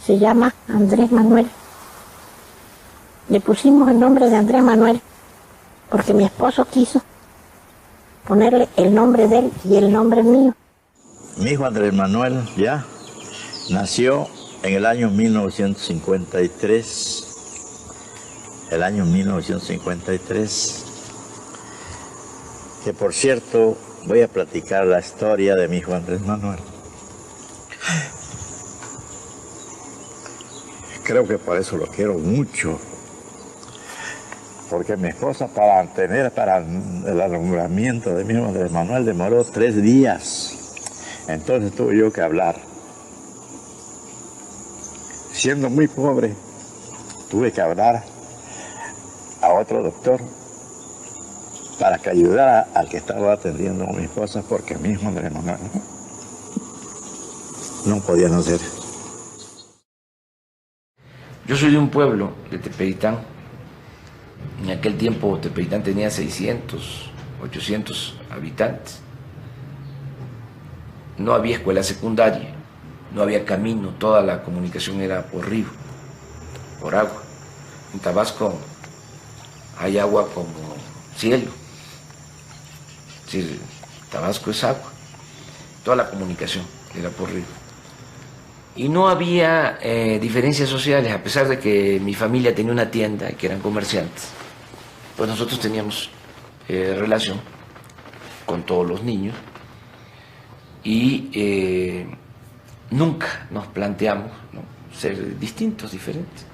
se llama Andrés Manuel. Le pusimos el nombre de Andrés Manuel porque mi esposo quiso ponerle el nombre de él y el nombre mío. Mi hijo Andrés Manuel ya nació en el año 1953. El año 1953. Que por cierto, voy a platicar la historia de mi hijo Andrés Manuel. Creo que por eso lo quiero mucho. Porque mi esposa para el alumbramiento de mi hijo Andrés Manuel demoró 3 días. Entonces tuve yo que hablar. Siendo muy pobre, tuve que hablar a otro doctor para que ayudara al que estaba atendiendo a mi esposa, porque mi hijo Andrés Manuel no podía nacer. Yo soy de un pueblo, de Tepeitán. En aquel tiempo Tepeitán tenía 600, 800 habitantes. No había escuela secundaria, no había camino, toda la comunicación era por río, por agua. En Tabasco hay agua como cielo. Sí, Tabasco es agua, toda la comunicación era por río. Y no había diferencias sociales, a pesar de que mi familia tenía una tienda, que eran comerciantes, pues nosotros teníamos relación con todos los niños y nunca nos planteamos, ¿no?, ser distintos, diferentes.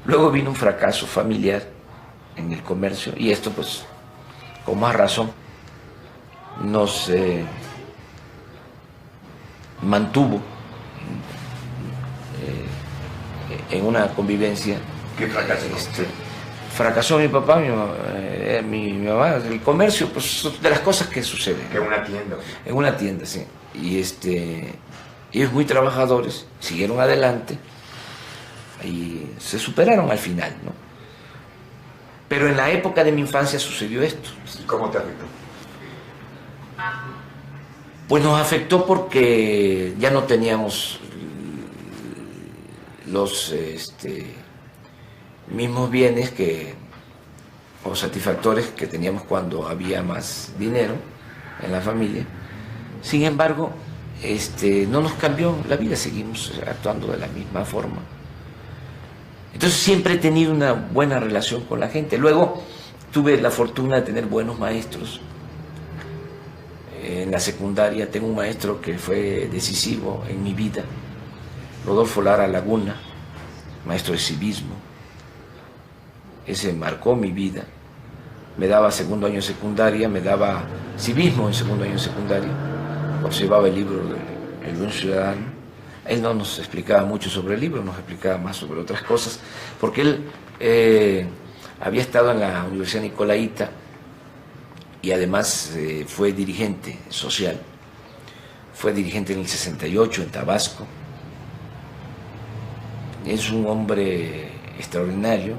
Luego vino un fracaso familiar en el comercio y esto pues con más razón nos mantuvo en una convivencia. ¿Qué fracasó? Fracasó mi papá, mi mamá, el comercio, pues de las cosas que suceden. ¿En una tienda? En una tienda, sí. Y ellos muy trabajadores, siguieron adelante y se superaron al final, ¿no? Pero en la época de mi infancia sucedió esto. ¿Y cómo te afectó? Pues nos afectó porque ya no teníamos los mismos bienes o satisfactores que teníamos cuando había más dinero en la familia. Sin embargo, no nos cambió la vida, seguimos actuando de la misma forma. Entonces siempre he tenido una buena relación con la gente. Luego tuve la fortuna de tener buenos maestros. En la secundaria tengo un maestro que fue decisivo en mi vida, Rodolfo Lara Laguna, maestro de civismo. Ese marcó mi vida. Me daba segundo año de secundaria, me daba civismo en segundo año de secundaria. Observaba el libro El Buen Ciudadano. Él no nos explicaba mucho sobre el libro, nos explicaba más sobre otras cosas, porque él había estado en la Universidad Nicolaita y además fue dirigente social. Fue dirigente en el 68 en Tabasco. Es un hombre extraordinario.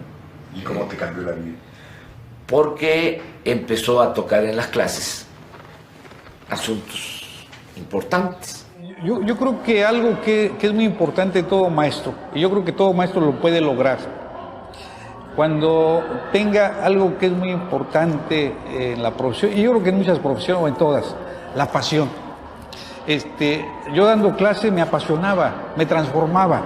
¿Y cómo te cambió la vida? Porque empezó a tocar en las clases asuntos importantes. Yo creo que algo que es muy importante de todo maestro, y yo creo que todo maestro lo puede lograr, cuando tenga algo que es muy importante en la profesión, y yo creo que en muchas profesiones o en todas, la pasión. Yo dando clase me apasionaba, me transformaba.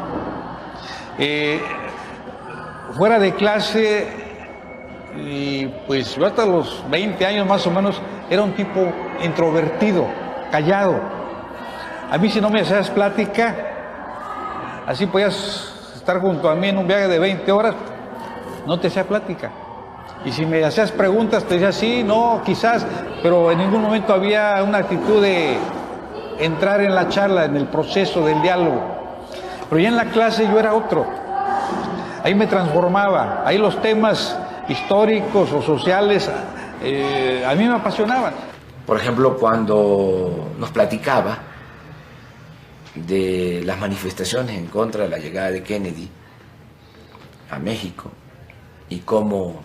Fuera de clase, y pues yo hasta los 20 años más o menos era un tipo introvertido, callado. A mí si no me hacías plática, así podías estar junto a mí en un viaje de 20 horas, no te hacía plática. Y si me hacías preguntas, te decía sí, no, quizás, pero en ningún momento había una actitud de entrar en la charla, en el proceso del diálogo. Pero ya en la clase yo era otro. Ahí me transformaba, ahí los temas históricos o sociales a mí me apasionaban. Por ejemplo, cuando nos platicaba de las manifestaciones en contra de la llegada de Kennedy a México y cómo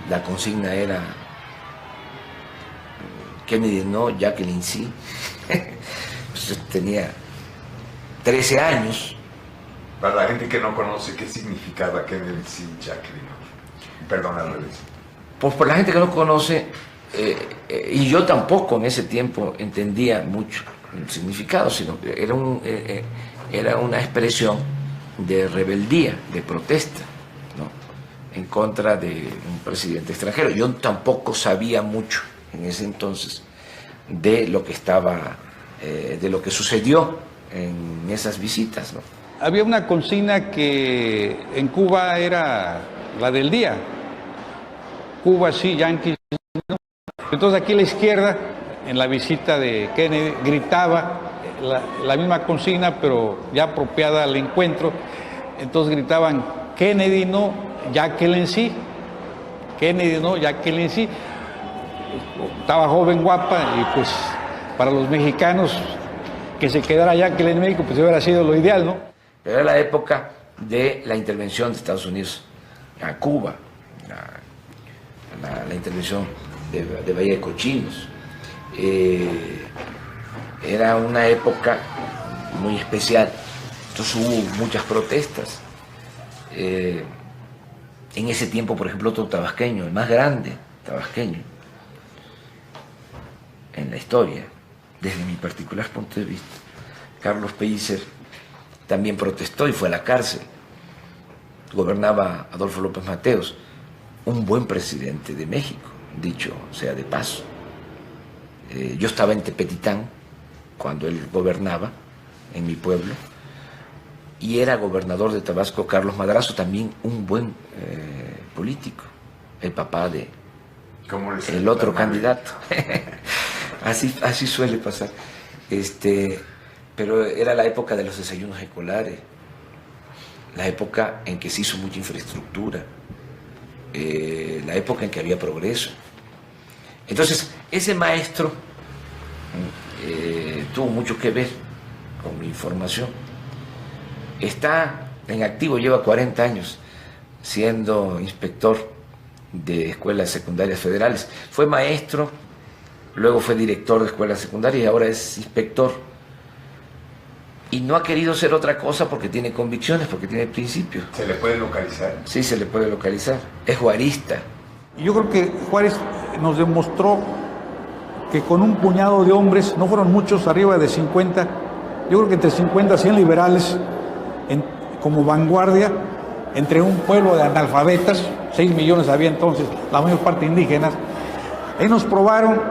la consigna era Kennedy no, Jacqueline sí. Pues tenía 13 años. Para la gente que no conoce, ¿qué significaba Kennedy C. Jacqueline? Perdón, al revés. Pues por la gente que no conoce, y yo tampoco en ese tiempo entendía mucho el significado, sino que era una expresión de rebeldía, de protesta, ¿no?, en contra de un presidente extranjero. Yo tampoco sabía mucho en ese entonces de lo que de lo que sucedió en esas visitas, ¿no? Había una consigna que en Cuba era la del día. Cuba sí, Yankees no. Entonces aquí a la izquierda, en la visita de Kennedy, gritaba la misma consigna, pero ya apropiada al encuentro. Entonces gritaban, Kennedy no, Jacqueline sí. Kennedy no, Jacqueline sí. Estaba joven, guapa, y pues para los mexicanos que se quedara Jacqueline en México, pues hubiera sido lo ideal, ¿no? Pero era la época de la intervención de Estados Unidos a Cuba, la intervención de Bahía de Cochinos. Era una época muy especial, entonces hubo muchas protestas. En ese tiempo, por ejemplo, otro tabasqueño, el más grande tabasqueño en la historia, desde mi particular punto de vista, Carlos Pellicer, también protestó y fue a la cárcel. Gobernaba Adolfo López Mateos, un buen presidente de México, dicho sea de paso. Yo estaba en Tepetitán cuando él gobernaba, en mi pueblo, y era gobernador de Tabasco Carlos Madrazo, también un buen político, el papá de el otro candidato. Así suele pasar. Pero era la época de los desayunos escolares, la época en que se hizo mucha infraestructura, la época en que había progreso. Entonces, ese maestro tuvo mucho que ver con mi formación. Está en activo, lleva 40 años siendo inspector de escuelas secundarias federales. Fue maestro, luego fue director de escuelas secundarias y ahora es inspector. Y no ha querido ser otra cosa porque tiene convicciones, porque tiene principios. ¿Se le puede localizar? Sí, se le puede localizar. Es juarista. Yo creo que Juárez nos demostró que con un puñado de hombres, no fueron muchos, arriba de 50, yo creo que entre 50 y 100 liberales, como vanguardia, entre un pueblo de analfabetas, 6 millones había entonces, la mayor parte indígenas, ahí nos probaron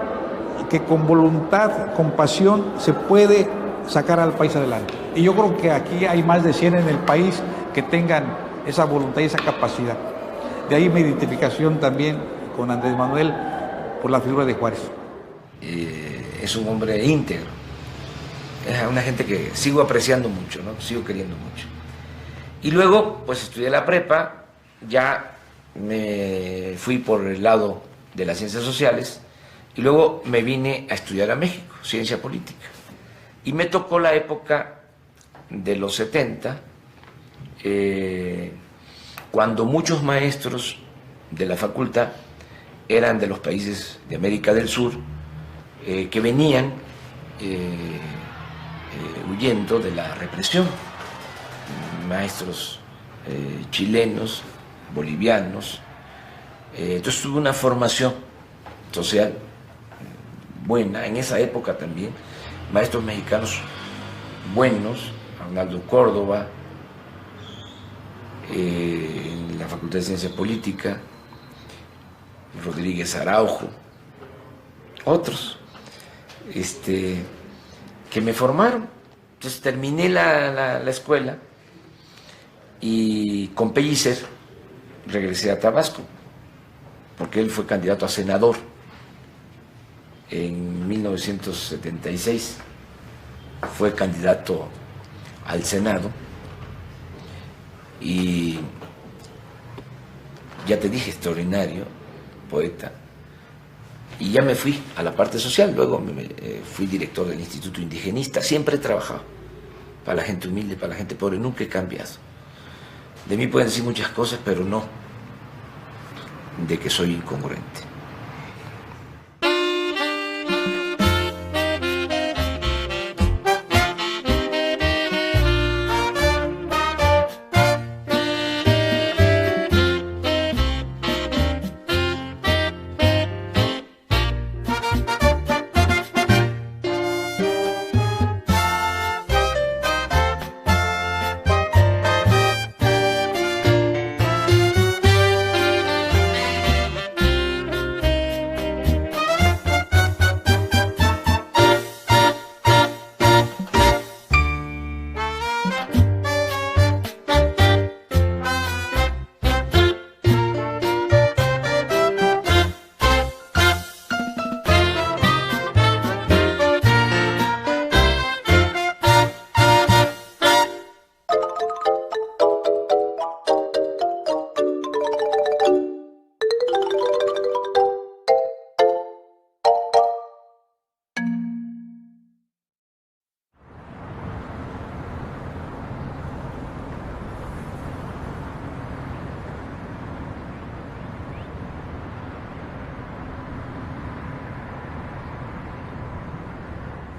que con voluntad, con pasión, se puede sacar al país adelante. Y yo creo que aquí hay más de 100 en el país que tengan esa voluntad y esa capacidad. De ahí mi identificación también con Andrés Manuel por la figura de Juárez. Es un hombre íntegro. Es una gente que sigo apreciando mucho, ¿no? Sigo queriendo mucho. Y luego, pues estudié la prepa, ya me fui por el lado de las ciencias sociales y luego me vine a estudiar a México, ciencia política. Y me tocó la época de los 70, cuando muchos maestros de la facultad eran de los países de América del Sur, que venían huyendo de la represión. Maestros chilenos, bolivianos. Entonces tuve una formación social buena en esa época también. Maestros mexicanos buenos, Arnaldo Córdoba, en la Facultad de Ciencia Política, Rodríguez Araujo, otros que me formaron. Entonces terminé la escuela y con Pellicer regresé a Tabasco, porque él fue candidato a senador en 1976, fue candidato al Senado y ya te dije, extraordinario, poeta. Y ya me fui a la parte social, luego fui director del Instituto Indigenista, siempre he trabajado para la gente humilde, para la gente pobre, nunca he cambiado. De mí pueden decir muchas cosas, pero no de que soy incongruente.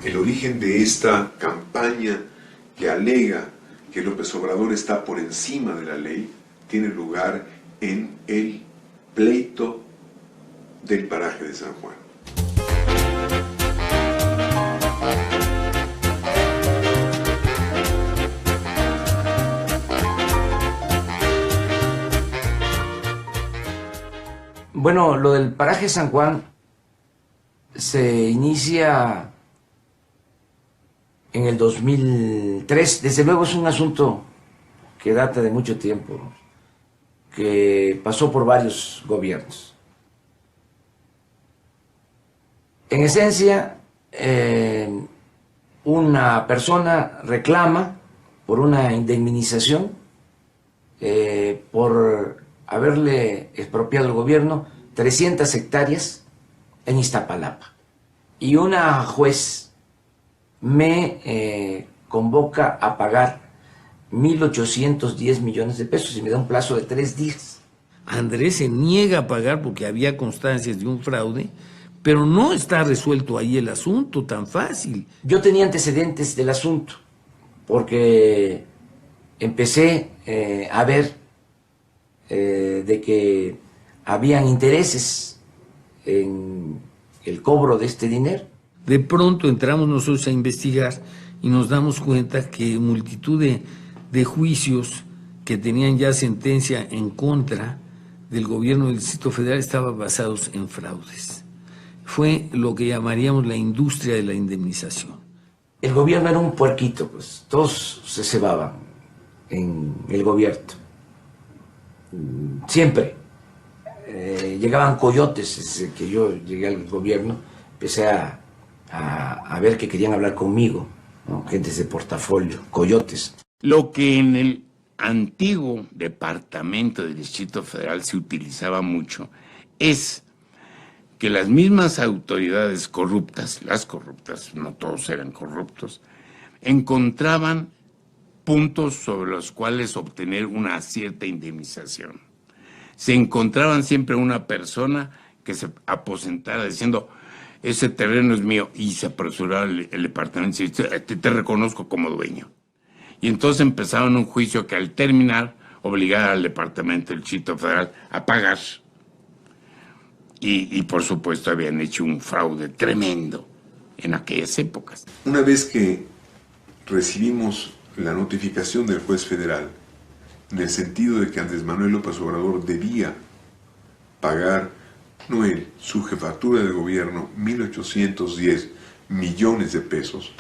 El origen de esta campaña que alega que López Obrador está por encima de la ley tiene lugar en el pleito del paraje de San Juan. Bueno, lo del paraje San Juan se inicia en el 2003. Desde luego es un asunto que data de mucho tiempo, que pasó por varios gobiernos. En esencia, una persona reclama por una indemnización por haberle expropiado el gobierno 300 hectáreas en Iztapalapa. Y una juez me convoca a pagar 1.810 millones de pesos y me da un plazo de 3 días. Andrés se niega a pagar porque había constancias de un fraude, pero no está resuelto ahí el asunto tan fácil. Yo tenía antecedentes del asunto, porque empecé a ver de que habían intereses en el cobro de este dinero. De pronto entramos nosotros a investigar y nos damos cuenta que multitud de juicios que tenían ya sentencia en contra del gobierno del Distrito Federal estaban basados en fraudes. Fue lo que llamaríamos la industria de la indemnización. El gobierno era un puerquito, pues todos se cebaban en el gobierno. Siempre llegaban coyotes. Desde que yo llegué al gobierno empecé a ver que querían hablar conmigo, ¿no? Gentes de portafolio, coyotes. Lo que en el antiguo departamento del Distrito Federal se utilizaba mucho es que las mismas autoridades corruptas, las corruptas, no todos eran corruptos, encontraban puntos sobre los cuales obtener una cierta indemnización. Se encontraban siempre una persona que se aposentara diciendo, ese terreno es mío, y se apresuraba el departamento y dice, te reconozco como dueño. Y entonces empezaron un juicio que al terminar obligaba al departamento del Distrito Federal a pagar. Y por supuesto habían hecho un fraude tremendo en aquellas épocas. Una vez que recibimos la notificación del juez federal en el sentido de que Andrés Manuel López Obrador debía pagar, no él, su jefatura de gobierno, 1.810 millones de pesos,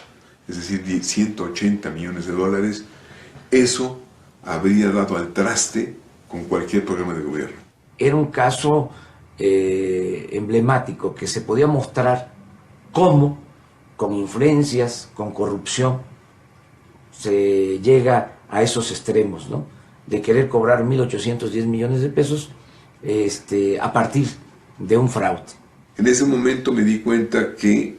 es decir, 180 millones de dólares, eso habría dado al traste con cualquier programa de gobierno. Era un caso emblemático que se podía mostrar cómo, con influencias, con corrupción, se llega a esos extremos, ¿no? De querer cobrar 1.810 millones de pesos a partir de un fraude. En ese momento me di cuenta que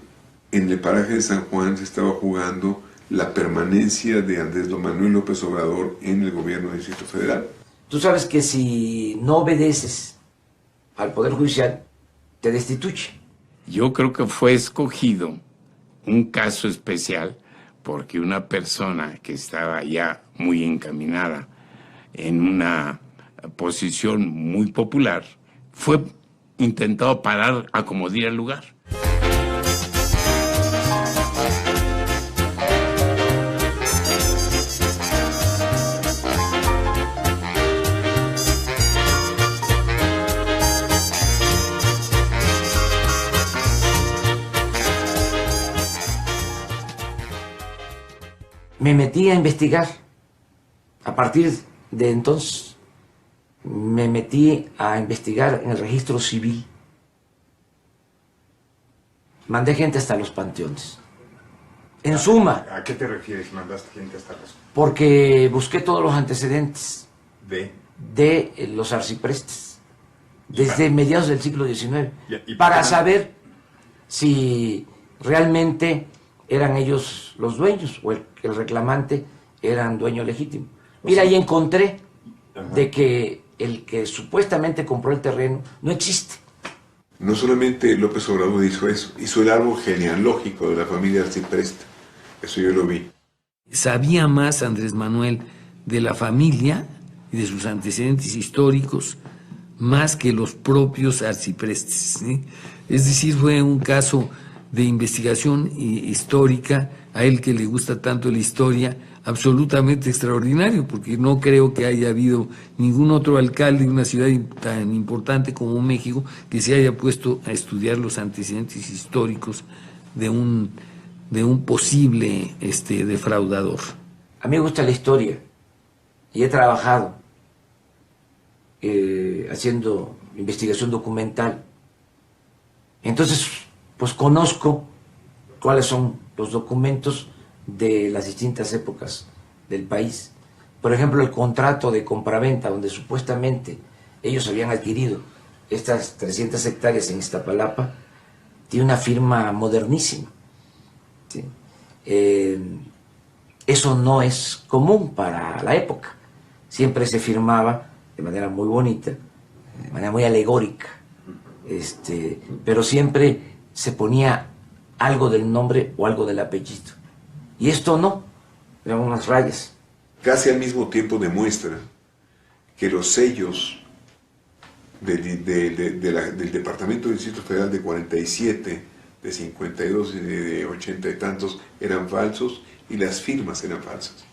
en el paraje de San Juan se estaba jugando la permanencia de Andrés Manuel López Obrador en el gobierno del Distrito Federal. Tú sabes que si no obedeces al Poder Judicial, te destituye. Yo creo que fue escogido un caso especial porque una persona que estaba ya muy encaminada en una posición muy popular fue intentado parar a como diera lugar. Me metí a investigar. A partir de entonces me metí a investigar en el registro civil. Mandé gente hasta los panteones. En suma. ¿A qué te refieres? ¿Mandaste gente hasta los...? Porque busqué todos los antecedentes de los arciprestes desde mediados del siglo XIX ¿Y para saber si realmente eran ellos los dueños o el reclamante era un dueño legítimo. Mira, ahí encontré de que el que supuestamente compró el terreno no existe. No solamente López Obrador hizo eso, hizo el árbol genealógico de la familia Arcipreste. Eso yo lo vi. Sabía más Andrés Manuel de la familia y de sus antecedentes históricos más que los propios arciprestes, ¿sí? Es decir, fue un caso de investigación histórica, a él que le gusta tanto la historia, absolutamente extraordinario, porque no creo que haya habido ningún otro alcalde de una ciudad tan importante como México que se haya puesto a estudiar los antecedentes históricos de un posible defraudador. A mí me gusta la historia y he trabajado haciendo investigación documental. Entonces, pues conozco cuáles son los documentos de las distintas épocas del país. Por ejemplo, el contrato de compraventa, donde supuestamente ellos habían adquirido estas 300 hectáreas en Iztapalapa, tiene una firma modernísima. ¿Sí? Eso no es común para la época. Siempre se firmaba de manera muy bonita, de manera muy alegórica, pero siempre se ponía algo del nombre o algo del apellido. Y esto no, eran unas rayas. Casi al mismo tiempo demuestra que los sellos del Departamento del Distrito Federal de 47, de 52 y de 80 y tantos eran falsos y las firmas eran falsas.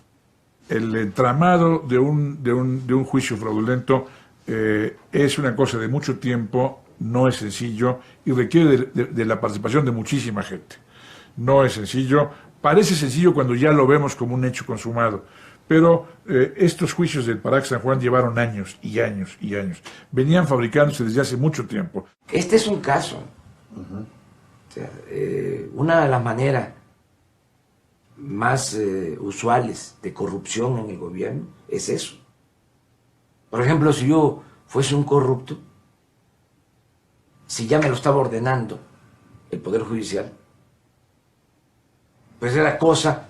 El entramado de un juicio fraudulento es una cosa de mucho tiempo, no es sencillo y requiere de la participación de muchísima gente. No es sencillo, parece sencillo cuando ya lo vemos como un hecho consumado, pero estos juicios del Parax San Juan llevaron años y años y años. Venían fabricándose desde hace mucho tiempo. Este es un caso. O sea, una de las maneras más usuales de corrupción en el gobierno es eso. Por ejemplo, si yo fuese un corrupto, si ya me lo estaba ordenando el Poder Judicial, pues era cosa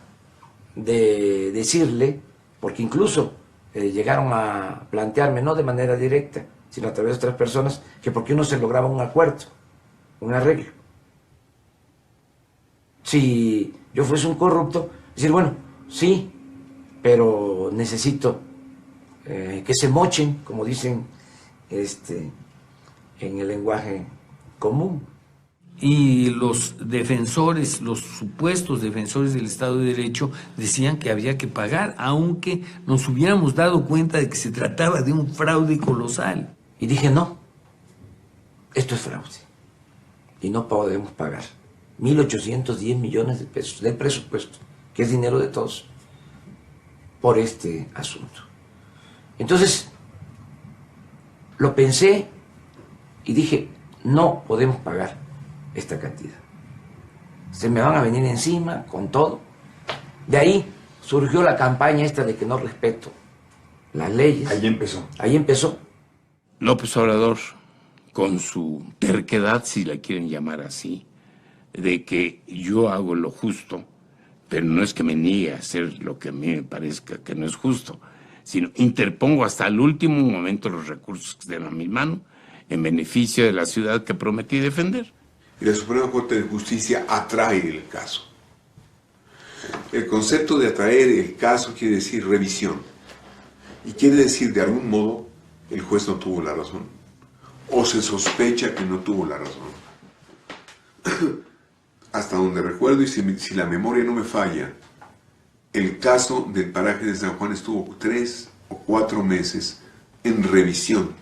de decirle, porque incluso llegaron a plantearme, no de manera directa, sino a través de otras personas, que por qué no se lograba un acuerdo, un arreglo. Si yo fuese un corrupto, decir, bueno, sí, pero necesito que se mochen, como dicen en el lenguaje común. Y los defensores, los supuestos defensores del Estado de Derecho decían que había que pagar, aunque nos hubiéramos dado cuenta de que se trataba de un fraude colosal. Y dije, no, esto es fraude y no podemos pagar 1.810 millones de pesos del presupuesto, que es dinero de todos, por este asunto. Entonces, lo pensé y dije, no podemos pagar esta cantidad. Se me van a venir encima con todo. De ahí surgió la campaña esta de que no respeto las leyes. Ahí empezó. Ahí empezó. López Obrador, con su terquedad, si la quieren llamar así, de que yo hago lo justo, pero no es que me niegue a hacer lo que a mí me parezca que no es justo, sino interpongo hasta el último momento los recursos que estén a mi mano en beneficio de la ciudad que prometí defender. Y la Suprema Corte de Justicia atrae el caso. El concepto de atraer el caso quiere decir revisión. Y quiere decir, de algún modo, el juez no tuvo la razón. O se sospecha que no tuvo la razón. Hasta donde recuerdo, y si la memoria no me falla, el caso del paraje de San Juan estuvo 3 o 4 meses en revisión.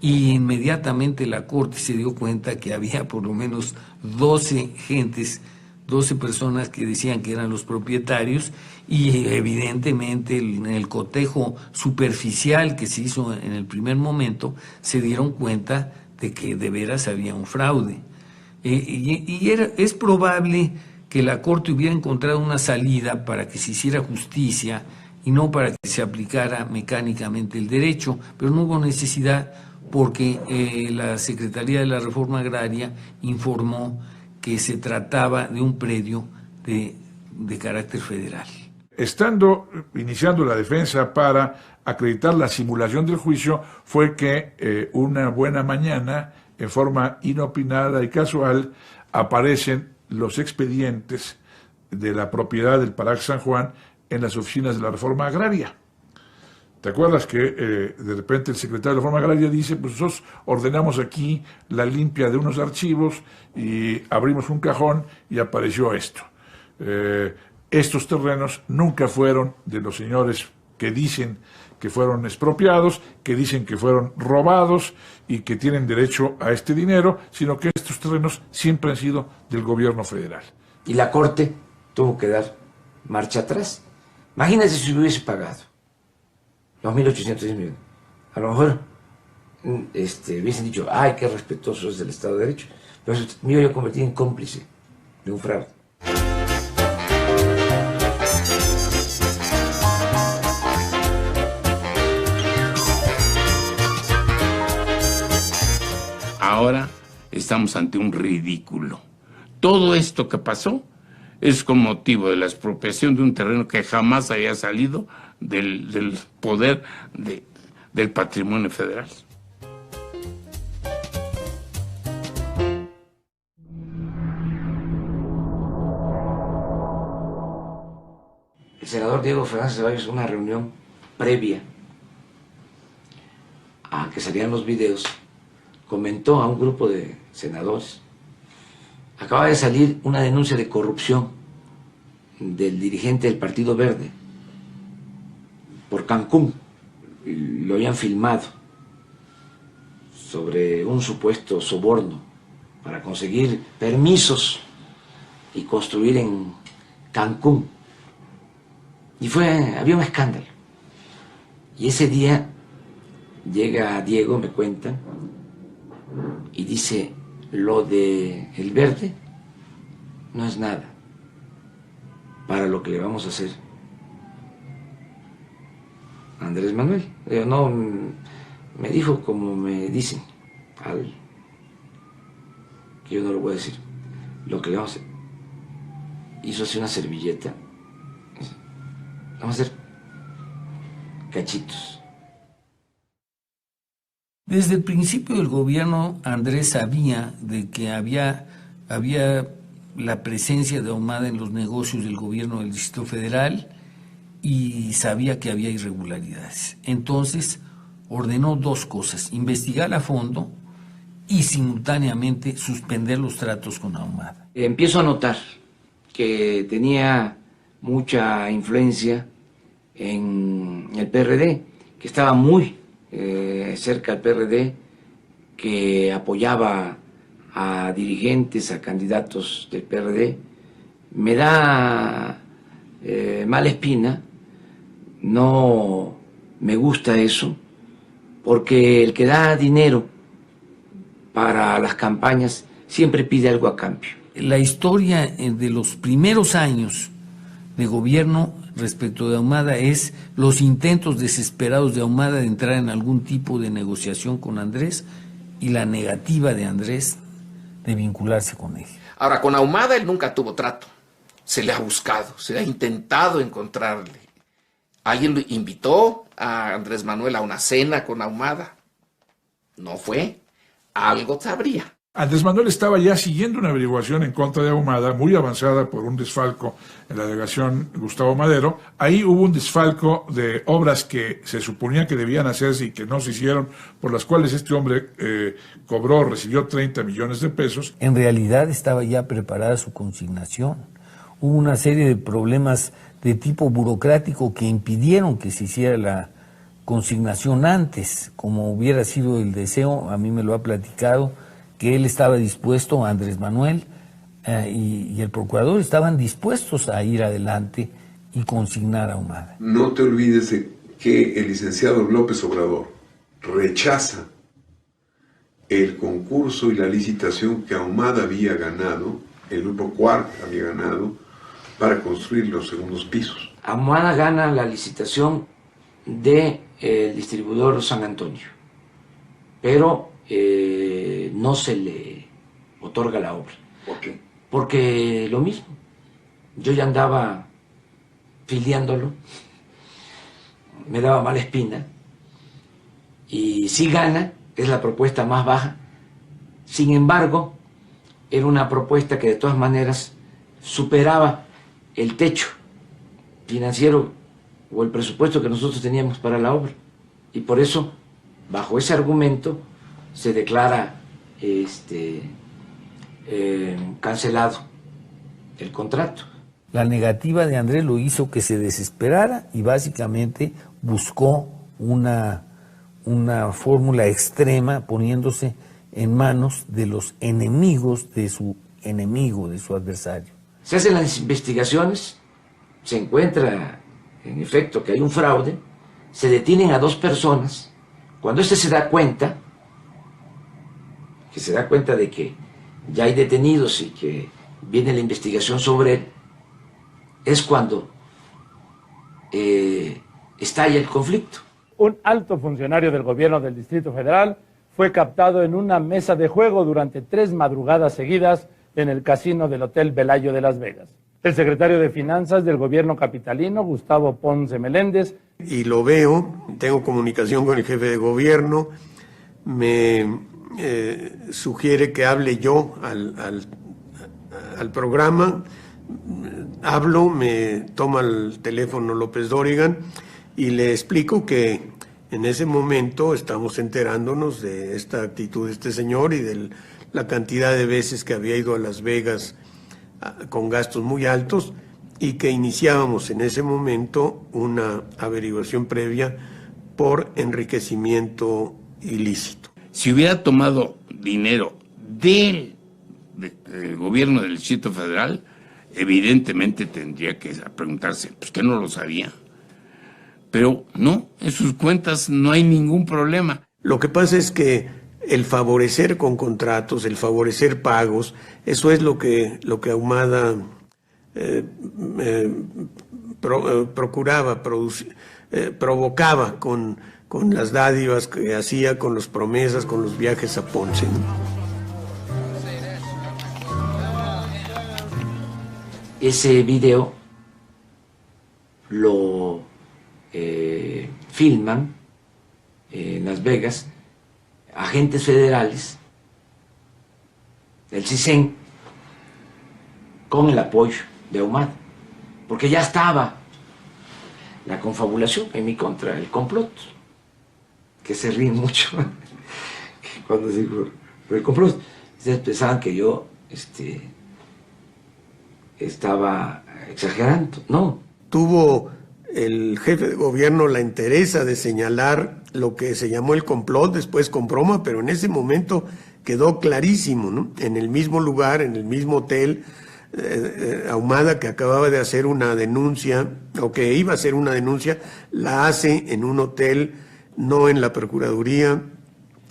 Y inmediatamente la Corte se dio cuenta que había por lo menos 12 gentes, 12 personas que decían que eran los propietarios, y evidentemente en el cotejo superficial que se hizo en el primer momento se dieron cuenta de que de veras había un fraude. Es probable que la Corte hubiera encontrado una salida para que se hiciera justicia y no para que se aplicara mecánicamente el derecho, pero no hubo necesidad porque la Secretaría de la Reforma Agraria informó que se trataba de un predio de carácter federal. Iniciando la defensa para acreditar la simulación del juicio, fue que una buena mañana en forma inopinada y casual, aparecen los expedientes de la propiedad del Paraje San Juan en las oficinas de la Reforma Agraria. ¿Te acuerdas que de repente el secretario de la Reforma Agraria dice, pues nosotros ordenamos aquí la limpia de unos archivos y abrimos un cajón y apareció esto? Estos terrenos nunca fueron de los señores que dicen que fueron expropiados, que dicen que fueron robados y que tienen derecho a este dinero, sino que estos terrenos siempre han sido del gobierno federal. Y la Corte tuvo que dar marcha atrás. Imagínense si hubiese pagado los 1.810 millones. A lo mejor hubiesen dicho, ay, qué respetuoso es del Estado de Derecho. Pero me iba yo a convertir en cómplice de un fraude. Ahora estamos ante un ridículo. Todo esto que pasó es con motivo de la expropiación de un terreno que jamás había salido del poder del patrimonio federal. El senador Diego Fernández Ceballos, en una reunión previa a que salieran los videos, comentó a un grupo de senadores: acaba de salir una denuncia de corrupción del dirigente del Partido Verde por Cancún. Lo habían filmado sobre un supuesto soborno para conseguir permisos y construir en Cancún. Y había un escándalo. Y ese día llega Diego, me cuentan, y dice, lo de el Verde no es nada para lo que le vamos a hacer a Andrés Manuel. No, me dijo como me dicen, que yo no lo voy a decir, lo que le vamos a hacer. Hizo así una servilleta, vamos a hacer cachitos. Desde el principio del gobierno, Andrés sabía de que había la presencia de Ahumada en los negocios del gobierno del Distrito Federal y sabía que había irregularidades. Entonces ordenó dos cosas: investigar a fondo y simultáneamente suspender los tratos con Ahumada. Empiezo a notar que tenía mucha influencia en el PRD, que estaba muy cerca al PRD, que apoyaba a dirigentes, a candidatos del PRD. Me da mala espina, no me gusta eso, porque el que da dinero para las campañas siempre pide algo a cambio. La historia de los primeros años de gobierno respecto de Ahumada es los intentos desesperados de Ahumada de entrar en algún tipo de negociación con Andrés y la negativa de Andrés de vincularse con él. Ahora, con Ahumada él nunca tuvo trato. Se le ha buscado, se le ha intentado encontrarle. Alguien lo invitó a Andrés Manuel a una cena con Ahumada. No fue. Algo sabría. Andrés Manuel estaba ya siguiendo una averiguación en contra de Ahumada, muy avanzada por un desfalco en la delegación Gustavo Madero. Ahí hubo un desfalco de obras que se suponía que debían hacerse y que no se hicieron, por las cuales este hombre recibió 30 millones de pesos. En realidad estaba ya preparada su consignación. Hubo una serie de problemas de tipo burocrático que impidieron que se hiciera la consignación antes, como hubiera sido el deseo. A mí me lo ha platicado que él estaba dispuesto, Andrés Manuel y el procurador estaban dispuestos a ir adelante y consignar a Ahumada. No te olvides de que el licenciado López Obrador rechaza el concurso y la licitación que Ahumada había ganado, el grupo Quark había ganado, para construir los segundos pisos. Ahumada gana la licitación del distribuidor San Antonio, pero no se le otorga la obra. ¿Por qué? Porque lo mismo, yo ya andaba filiándolo, me daba mala espina, y si gana, es la propuesta más baja, Sin embargo, era una propuesta que de todas maneras superaba el techo financiero o el presupuesto que nosotros teníamos para la obra. Y por eso, bajo ese argumento, se declara cancelado el contrato. La negativa de Andrés lo hizo que se desesperara y básicamente buscó una fórmula extrema poniéndose en manos de los enemigos de su enemigo, de su adversario. Se hacen las investigaciones, se encuentra en efecto que hay un fraude, se detienen a 2 personas. Cuando este se da cuenta de que ya hay detenidos y que viene la investigación sobre él, es cuando estalla el conflicto. Un alto funcionario del gobierno del Distrito Federal fue captado en una mesa de juego durante 3 madrugadas seguidas en el casino del Hotel Velayo de Las Vegas. El secretario de Finanzas del gobierno capitalino, Gustavo Ponce Meléndez. Y lo veo, tengo comunicación con el jefe de gobierno, me sugiere que hable yo al programa, hablo, me toma el teléfono López Dóriga y le explico que en ese momento estamos enterándonos de esta actitud de este señor y de la cantidad de veces que había ido a Las Vegas con gastos muy altos y que iniciábamos en ese momento una averiguación previa por enriquecimiento ilícito. Si hubiera tomado dinero del gobierno del Distrito Federal, evidentemente tendría que preguntarse, pues que no lo sabía. Pero no, en sus cuentas no hay ningún problema. Lo que pasa es que el favorecer con contratos, el favorecer pagos, eso es lo que Ahumada provocaba con las dádivas que hacía, con las promesas, con los viajes a Ponce, ¿no? Ese video lo filman en Las Vegas agentes federales del CISEN con el apoyo de Ahumada, porque ya estaba la confabulación en mi contra, el complot, que se ríen mucho cuando digo el complot. Ustedes pensaban que yo estaba exagerando, no. Tuvo el jefe de gobierno la entereza de señalar lo que se llamó el complot, después con broma, pero en ese momento quedó clarísimo, ¿no? En el mismo lugar, en el mismo hotel, Ahumada, que acababa de hacer una denuncia, o que iba a hacer una denuncia, la hace en un hotel, no en la Procuraduría.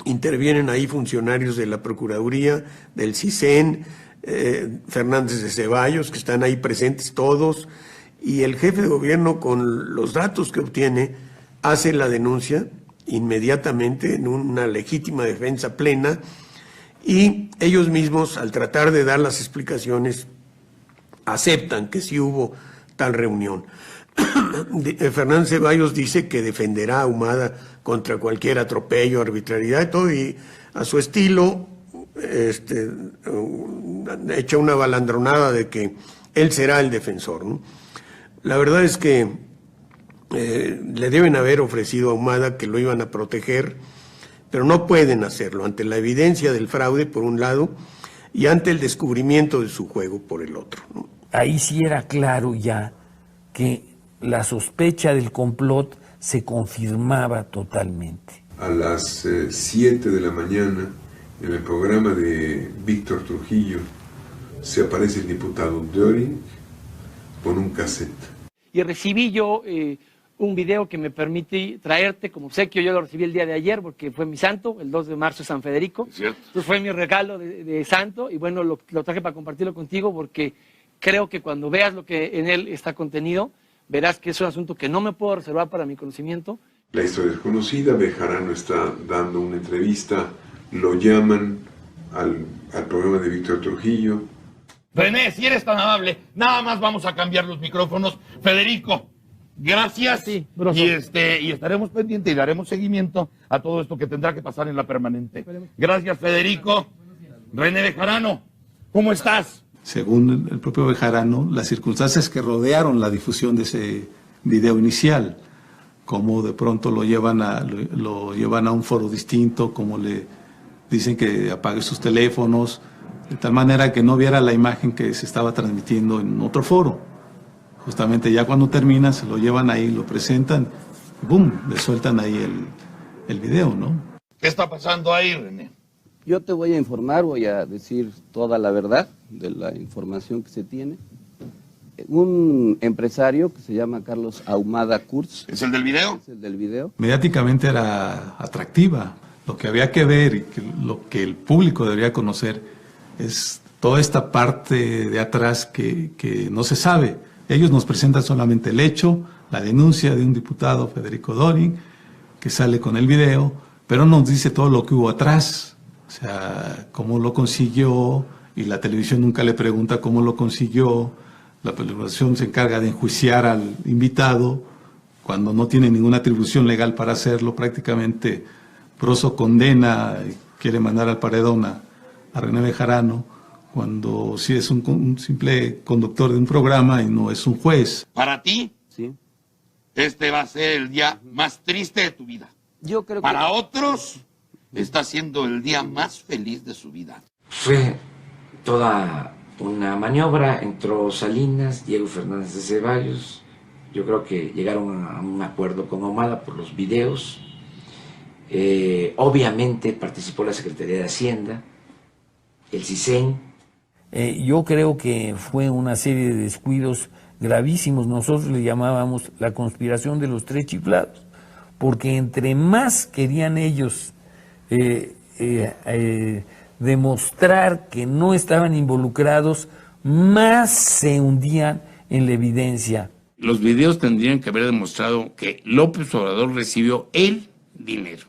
Intervienen ahí funcionarios de la Procuraduría, del CISEN, Fernández de Ceballos, que están ahí presentes todos, y el jefe de gobierno, con los datos que obtiene, hace la denuncia inmediatamente en una legítima defensa plena, y ellos mismos, al tratar de dar las explicaciones, aceptan que sí hubo tal reunión. Fernández Ceballos dice que defenderá a Ahumada contra cualquier atropello, arbitrariedad y todo, y a su estilo echa una balandronada de que él será el defensor, ¿no? La verdad es que le deben haber ofrecido a Ahumada que lo iban a proteger, pero no pueden hacerlo ante la evidencia del fraude, por un lado, y ante el descubrimiento de su juego, por el otro, ¿no? Ahí sí era claro ya que la sospecha del complot se confirmaba totalmente. A las 7 de la mañana, en el programa de Víctor Trujillo, se aparece el diputado Döring con un cassette. Y recibí yo un video que me permite traerte como obsequio. Yo lo recibí el día de ayer porque fue mi santo, el 2 de marzo es San Federico. ¿Cierto? Entonces fue mi regalo de santo y bueno, lo traje para compartirlo contigo porque creo que cuando veas lo que en él está contenido, verás que es un asunto que no me puedo reservar para mi conocimiento. La historia es conocida, Bejarano está dando una entrevista, lo llaman al programa de Víctor Trujillo. René, si eres tan amable, nada más vamos a cambiar los micrófonos. Federico, gracias. Sí, y estaremos pendientes y daremos seguimiento a todo esto que tendrá que pasar en la permanente. Gracias, Federico. René Bejarano, ¿cómo estás? Según el propio Bejarano, las circunstancias que rodearon la difusión de ese video inicial, como de pronto lo llevan a un foro distinto, como le dicen que apague sus teléfonos, de tal manera que no viera la imagen que se estaba transmitiendo en otro foro. Justamente ya cuando terminan, se lo llevan ahí, lo presentan, y ¡boom!, le sueltan ahí el video, ¿no? ¿Qué está pasando ahí, René? Yo te voy a informar, voy a decir toda la verdad de la información que se tiene. Un empresario que se llama Carlos Ahumada Kurz. ¿Es el del video? Es el del video. Mediáticamente era atractiva. Lo que había que ver y lo que el público debería conocer es toda esta parte de atrás que no se sabe. Ellos nos presentan solamente el hecho, la denuncia de un diputado, Federico Doring, que sale con el video, pero nos dice todo lo que hubo atrás. O sea, cómo lo consiguió, y la televisión nunca le pregunta cómo lo consiguió. La televisión se encarga de enjuiciar al invitado cuando no tiene ninguna atribución legal para hacerlo. Prácticamente Broso condena y quiere mandar al paredón a René Bejarano, cuando sí es un simple conductor de un programa y no es un juez. ¿Para ti? Sí. Este va a ser el día más triste de tu vida. Yo creo que... Para otros, está siendo el día más feliz de su vida. Fue toda una maniobra, entró Salinas, Diego Fernández de Ceballos, yo creo que llegaron a un acuerdo con Ahumada por los videos, obviamente participó la Secretaría de Hacienda, el CISEN. Yo creo que fue una serie de descuidos gravísimos, nosotros le llamábamos la conspiración de los tres chiflados, porque entre más querían ellos demostrar que no estaban involucrados, más se hundían en la evidencia. Los videos tendrían que haber demostrado que López Obrador recibió el dinero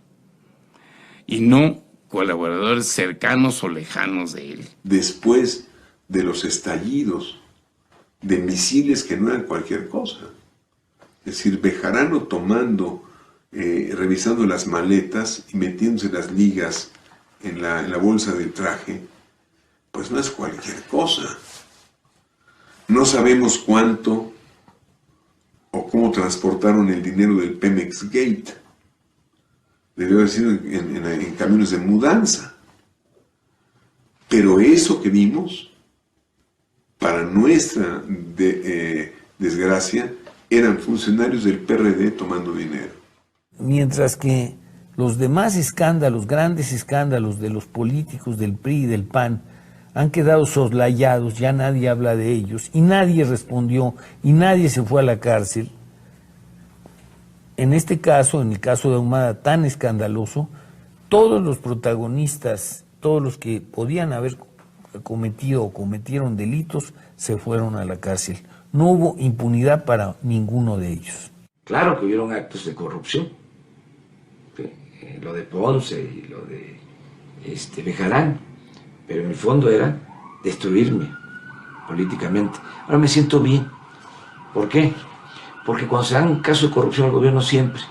y no colaboradores cercanos o lejanos de él. Después de los estallidos de misiles que no eran cualquier cosa, es decir, Bejarano tomando, revisando las maletas y metiéndose las ligas en la bolsa del traje, pues no es cualquier cosa. No sabemos cuánto o cómo transportaron el dinero del Pemex Gate. Debió haber sido en camiones de mudanza. Pero eso que vimos, para nuestra desgracia, eran funcionarios del PRD tomando dinero. Mientras que los demás escándalos, grandes escándalos de los políticos del PRI y del PAN han quedado soslayados, ya nadie habla de ellos y nadie respondió y nadie se fue a la cárcel. En este caso, en el caso de Ahumada tan escandaloso, todos los protagonistas, todos los que podían haber cometido o cometieron delitos, se fueron a la cárcel. No hubo impunidad para ninguno de ellos. Claro que hubieron actos de corrupción. Lo de Ponce y lo de Bejarano, pero en el fondo era destruirme políticamente. Ahora me siento bien. ¿Por qué? Porque cuando se dan casos de corrupción al gobierno siempre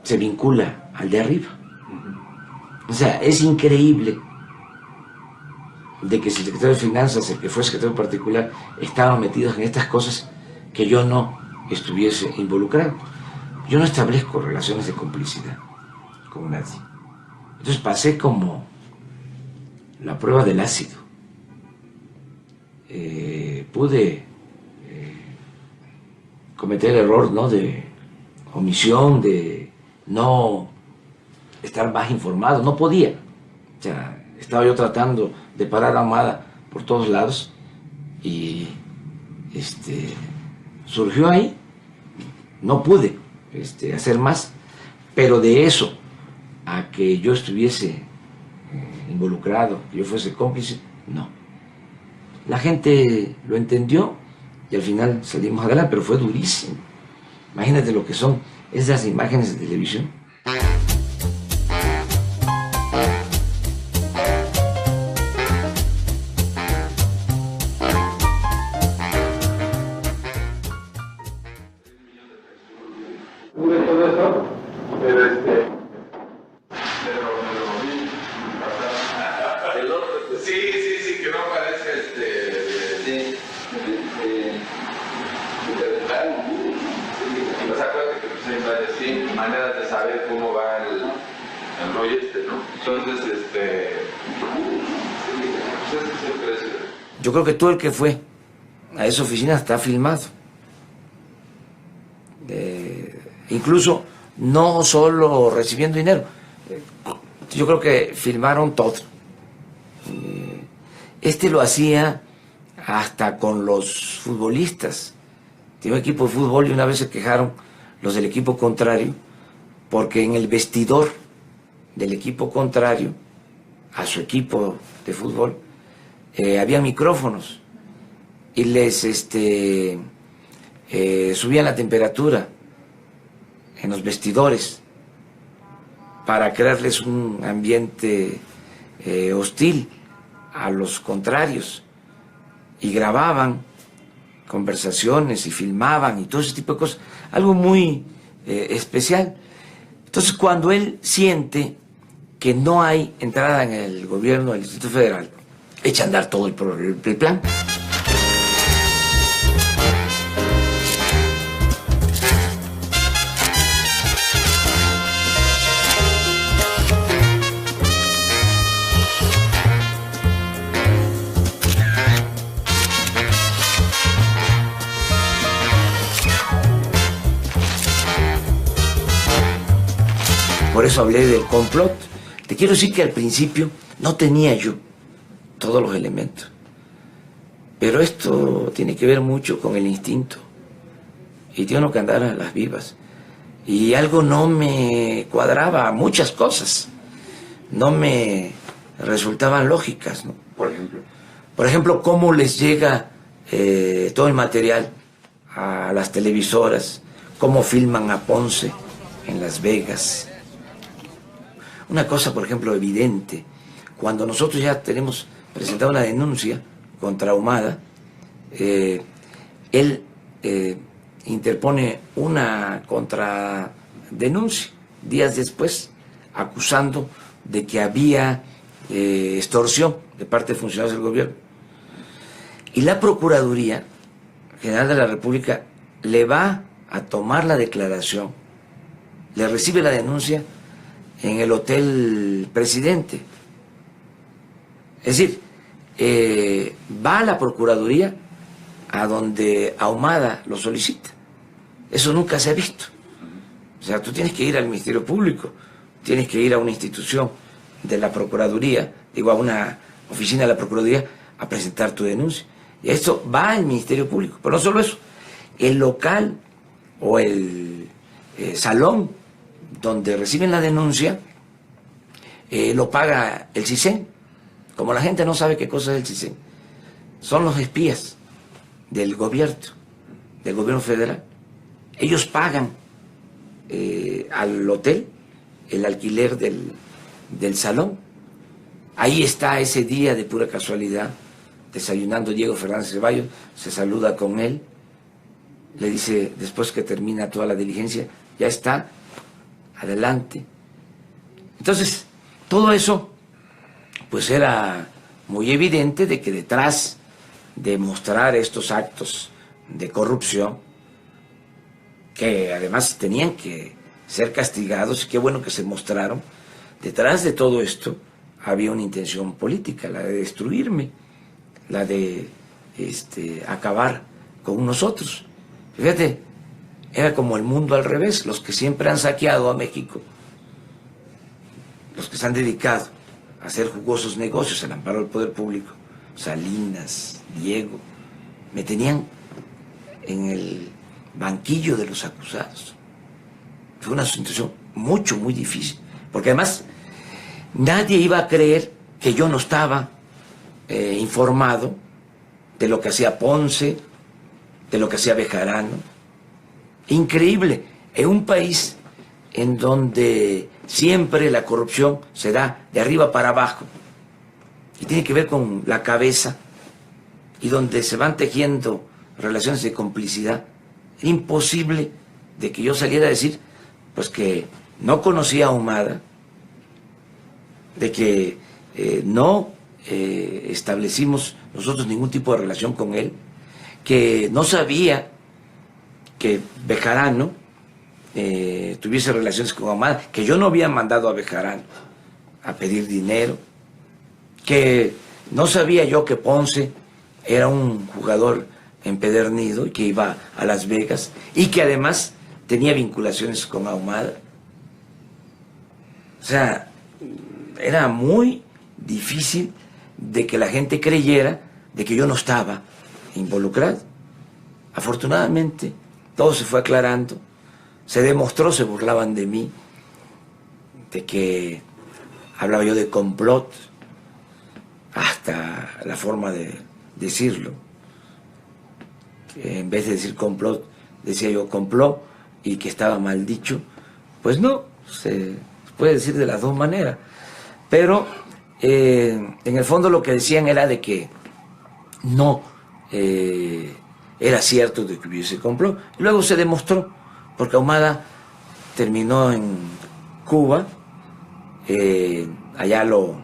se vincula al de arriba. O sea, es increíble de que si el secretario de Finanzas, el que fue secretario particular, estaban metidos en estas cosas, que yo no estuviese involucrado. Yo no establezco relaciones de complicidad con nadie. Entonces pasé como la prueba del ácido. Pude cometer el error, ¿no?, de omisión, de no estar más informado. No podía. O sea, estaba yo tratando de parar a Ahumada por todos lados y surgió ahí. No pude hacer más, pero de eso a que yo estuviese involucrado, que yo fuese cómplice, no. La gente lo entendió y al final salimos adelante, pero fue durísimo. Imagínate lo que son esas imágenes de televisión. Sí, maneras de saber cómo va el rollo ¿no? Entonces, yo creo que todo el que fue a esa oficina está filmado. Incluso no solo recibiendo dinero, yo creo que filmaron todo. Lo hacía hasta con los futbolistas. Tiene un equipo de fútbol y una vez se quejaron los del equipo contrario porque en el vestidor del equipo contrario a su equipo de fútbol había micrófonos y les subían la temperatura en los vestidores para crearles un ambiente hostil a los contrarios, y grababan conversaciones y filmaban y todo ese tipo de cosas, algo muy especial. Entonces, cuando él siente que no hay entrada en el gobierno del Distrito Federal, echa a andar todo el plan. Por eso hablé del complot. Te quiero decir que al principio no tenía yo todos los elementos. Pero esto tiene que ver mucho con el instinto. Y tiene que andar a las vivas. Y algo no me cuadraba, muchas cosas. No me resultaban lógicas, ¿no? Por ejemplo, cómo les llega todo el material a las televisoras, cómo filman a Ponce en Las Vegas. Una cosa, por ejemplo, evidente, cuando nosotros ya tenemos presentada una denuncia contra Ahumada, él interpone una contradenuncia días después, acusando de que había extorsión de parte de funcionarios del gobierno. Y la Procuraduría General de la República le va a tomar la declaración, le recibe la denuncia en el Hotel Presidente. Es decir, va a la Procuraduría a donde Ahumada lo solicita. Eso nunca se ha visto. O sea, tú tienes que ir al Ministerio Público, tienes que ir a una institución de la Procuraduría, digo, a una oficina de la Procuraduría, a presentar tu denuncia. Y esto va al Ministerio Público. Pero no solo eso, el local o el salón donde reciben la denuncia, lo paga el CISEN. Como la gente no sabe qué cosa es el CISEN, son los espías del gobierno federal. Ellos pagan al hotel el alquiler del salón. Ahí está ese día de pura casualidad, desayunando Diego Fernández Ceballos, se saluda con él, le dice, después que termina toda la diligencia, ya está, adelante. Entonces, todo eso, pues era muy evidente de que detrás de mostrar estos actos de corrupción, que además tenían que ser castigados, y qué bueno que se mostraron, detrás de todo esto había una intención política, la de destruirme, la de acabar con nosotros. Fíjate, era como el mundo al revés, los que siempre han saqueado a México, los que se han dedicado a hacer jugosos negocios al amparo del poder público, Salinas, Diego, me tenían en el banquillo de los acusados. Fue una situación muy difícil, porque además nadie iba a creer que yo no estaba informado de lo que hacía Ponce, de lo que hacía Bejarano. Increíble, en un país en donde siempre la corrupción se da de arriba para abajo y tiene que ver con la cabeza, y donde se van tejiendo relaciones de complicidad. Era imposible de que yo saliera a decir pues que no conocía a Ahumada, de que no establecimos nosotros ningún tipo de relación con él, que no sabía que Bejarano tuviese relaciones con Ahumada, que yo no había mandado a Bejarano a pedir dinero, que no sabía yo que Ponce era un jugador empedernido y que iba a Las Vegas y que además tenía vinculaciones con Ahumada. O sea, era muy difícil de que la gente creyera de que yo no estaba involucrado. Afortunadamente, todo se fue aclarando, se demostró, se burlaban de mí, de que hablaba yo de complot, hasta la forma de decirlo. Que en vez de decir complot, decía yo complot y que estaba mal dicho. Pues no, se puede decir de las dos maneras. Pero en el fondo lo que decían era de que no era cierto de que hubiese complot. Luego se demostró, porque Ahumada terminó en Cuba, allá lo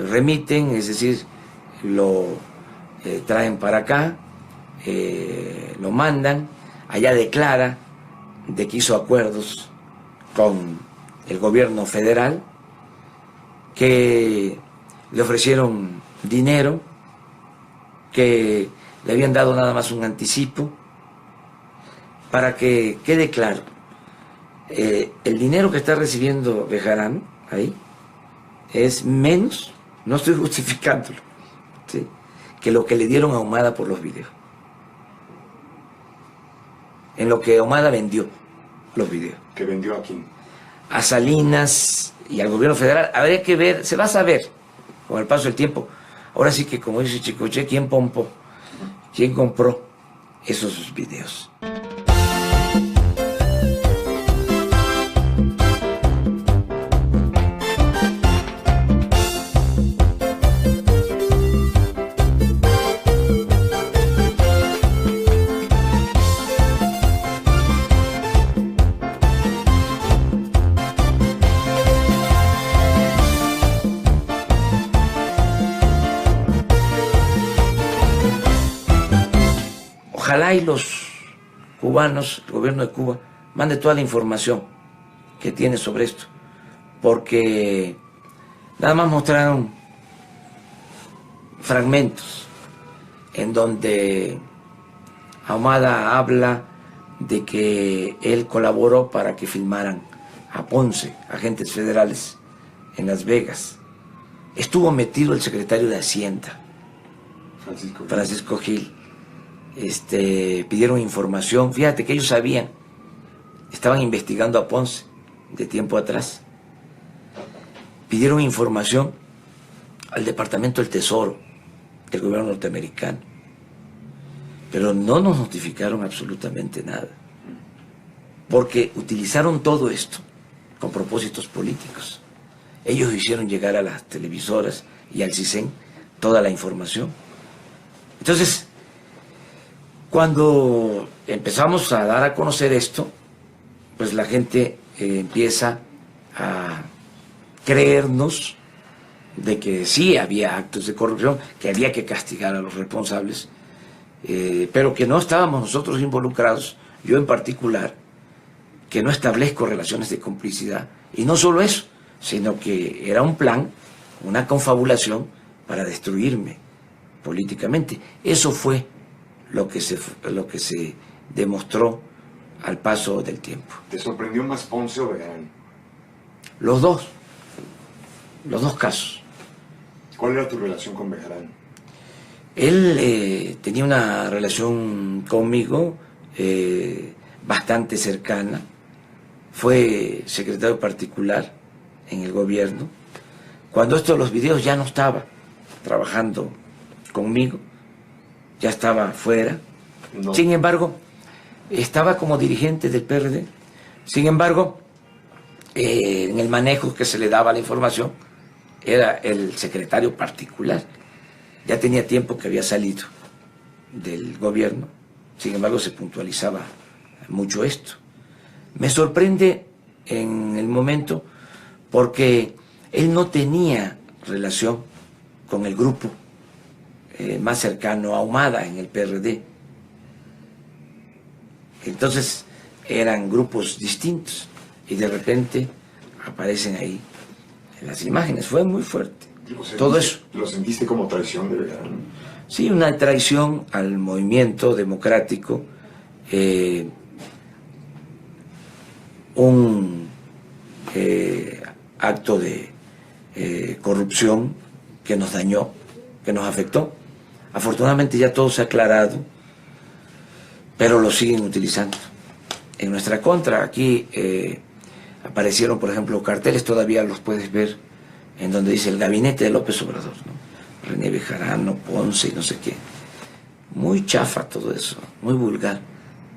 remiten, es decir, lo traen para acá, lo mandan, allá declara de que hizo acuerdos con el gobierno federal, que le ofrecieron dinero, que le habían dado nada más un anticipo. Para que quede claro, el dinero que está recibiendo Bejarano ahí es menos, no estoy justificándolo, ¿sí?, que lo que le dieron a Ahumada por los videos. En lo que Ahumada vendió los videos. ¿Que vendió a quién? A Salinas y al gobierno federal. Habría que ver, se va a saber con el paso del tiempo. Ahora sí que, como dice Chicoche, ¿quién pompó? ¿Quién compró esos videos? Ojalá y los cubanos, el gobierno de Cuba, mande toda la información que tiene sobre esto, porque nada más mostraron fragmentos en donde Ahumada habla de que él colaboró para que filmaran a Ponce, agentes federales, en Las Vegas. Estuvo metido el secretario de Hacienda, Francisco Gil. Pidieron información. Fíjate que ellos sabían, estaban investigando a Ponce de tiempo atrás. Pidieron información al Departamento del Tesoro del gobierno norteamericano, pero no nos notificaron absolutamente nada, porque utilizaron todo esto con propósitos políticos. Ellos hicieron llegar a las televisoras y al CISEN toda la información. Entonces, cuando empezamos a dar a conocer esto, pues la gente empieza a creernos de que sí había actos de corrupción, que había que castigar a los responsables, pero que no estábamos nosotros involucrados, yo en particular, que no establezco relaciones de complicidad. Y no solo eso, sino que era un plan, una confabulación para destruirme políticamente. Eso fue lo que se demostró al paso del tiempo. ¿Te sorprendió más Ponce o Bejarano? Los dos casos. ¿Cuál era tu relación con Bejarano? Él tenía una relación conmigo bastante cercana. Fue secretario particular en el gobierno. Cuando esto de los videos ya no estaba trabajando conmigo, ya estaba fuera. No. Sin embargo, estaba como dirigente del PRD. Sin embargo, en el manejo que se le daba a la información, era el secretario particular. Ya tenía tiempo que había salido del gobierno. Sin embargo, se puntualizaba mucho esto. Me sorprende en el momento porque él no tenía relación con el grupo más cercano a Ahumada en el PRD. Entonces, eran grupos distintos y de repente aparecen ahí las imágenes. Fue muy fuerte. Todo eso. ¿Lo sentiste como traición de verdad? Sí, una traición al movimiento democrático, un acto de corrupción que nos dañó, que nos afectó. Afortunadamente ya todo se ha aclarado, pero lo siguen utilizando en nuestra contra. Aquí aparecieron, por ejemplo, carteles, todavía los puedes ver, en donde dice el gabinete de López Obrador, ¿no? René Bejarano, Ponce y no sé qué. Muy chafa todo eso, muy vulgar,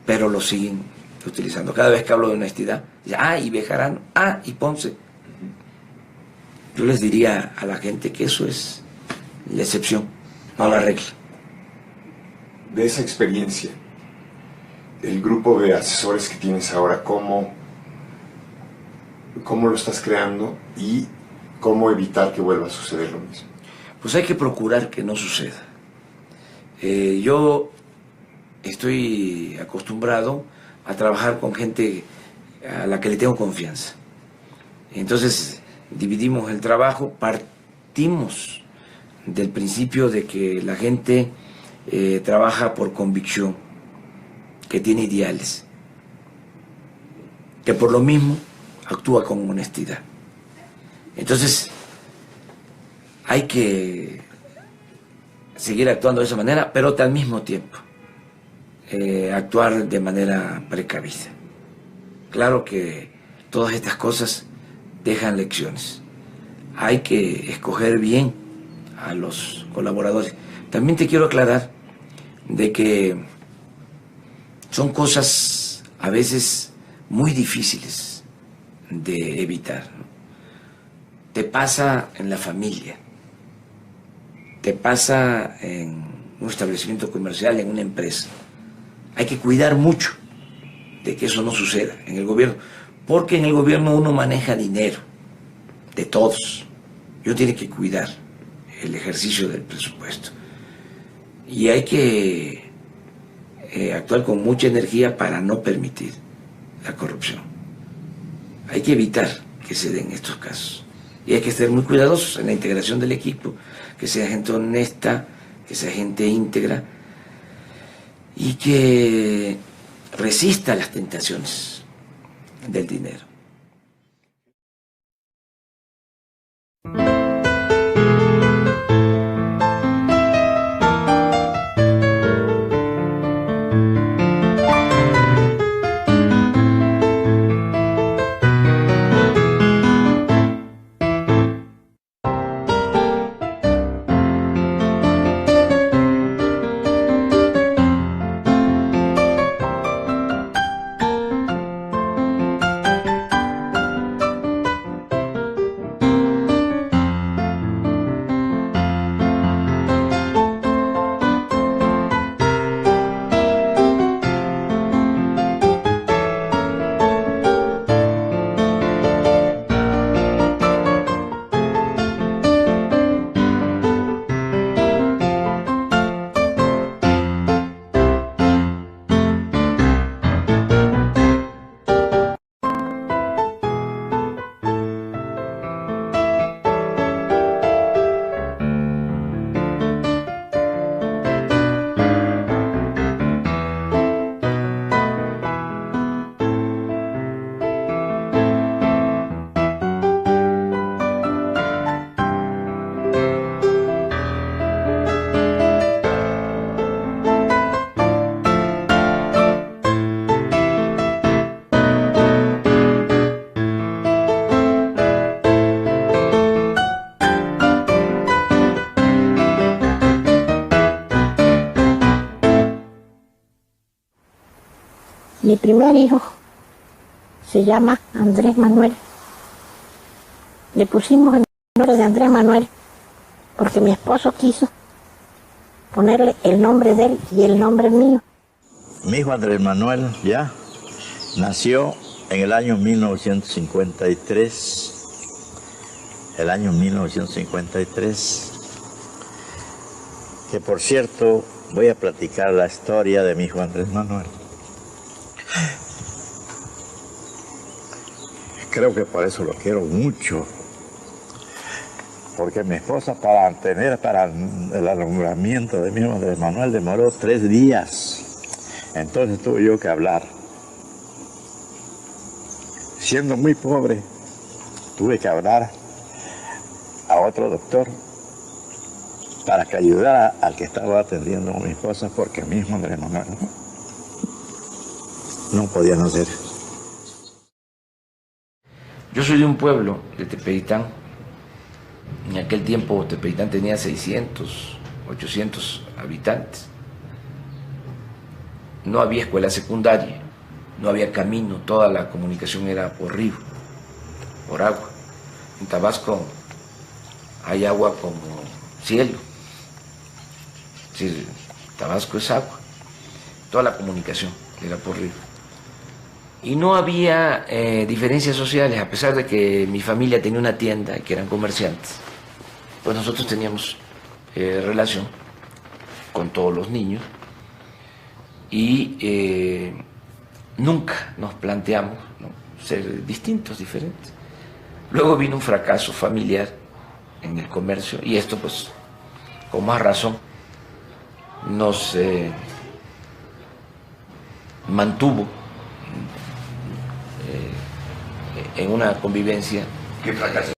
pero lo siguen utilizando. Cada vez que hablo de honestidad, y Bejarano, y Ponce. Yo les diría a la gente que eso es la excepción, no la regla. De esa experiencia, el grupo de asesores que tienes ahora, ¿cómo lo estás creando y cómo evitar que vuelva a suceder lo mismo? Pues hay que procurar que no suceda. Yo estoy acostumbrado a trabajar con gente a la que le tengo confianza. Entonces dividimos el trabajo, partimos del principio de que la gente trabaja por convicción, que tiene ideales, que por lo mismo actúa con honestidad. Entonces hay que seguir actuando de esa manera, pero al mismo tiempo actuar de manera precavida. Claro que todas estas cosas dejan lecciones. Hay que escoger bien a los colaboradores. También te quiero aclarar de que son cosas a veces muy difíciles de evitar, ¿no? Te pasa en la familia, te pasa en un establecimiento comercial, en una empresa. Hay que cuidar mucho de que eso no suceda en el gobierno, porque en el gobierno uno maneja dinero de todos. Uno tiene que cuidar el ejercicio del presupuesto. Y hay que actuar con mucha energía para no permitir la corrupción. Hay que evitar que se den estos casos. Y hay que estar muy cuidadosos en la integración del equipo, que sea gente honesta, que sea gente íntegra y que resista las tentaciones del dinero. Mi primer hijo se llama Andrés Manuel. Le pusimos el nombre de Andrés Manuel porque mi esposo quiso ponerle el nombre de él y el nombre mío. Mi hijo Andrés Manuel ya nació en el año 1953. El año 1953. Que por cierto, voy a platicar la historia de mi hijo Andrés Manuel. creo que por eso lo quiero mucho. Porque mi esposa para el alumbramiento de mi hijo Andrés Manuel demoró 3 días. Entonces tuve yo que hablar. Siendo muy pobre, tuve que hablar a otro doctor para que ayudara al que estaba atendiendo a mi esposa, porque mi hijo Andrés Manuel no podía nacer. Yo soy de un pueblo, de Tepeitán. En aquel tiempo Tepeitán tenía 600, 800 habitantes. No había escuela secundaria, no había camino, toda la comunicación era por río, por agua. En Tabasco hay agua como cielo. Es decir, Tabasco es agua. Toda la comunicación era por río. Y no había diferencias sociales, a pesar de que mi familia tenía una tienda y que eran comerciantes. Pues nosotros teníamos relación con todos los niños y nunca nos planteamos, ¿no?, ser distintos, diferentes. Luego vino un fracaso familiar en el comercio y esto, pues, con más razón, nos mantuvo en una convivencia. ¿Qué fracaso?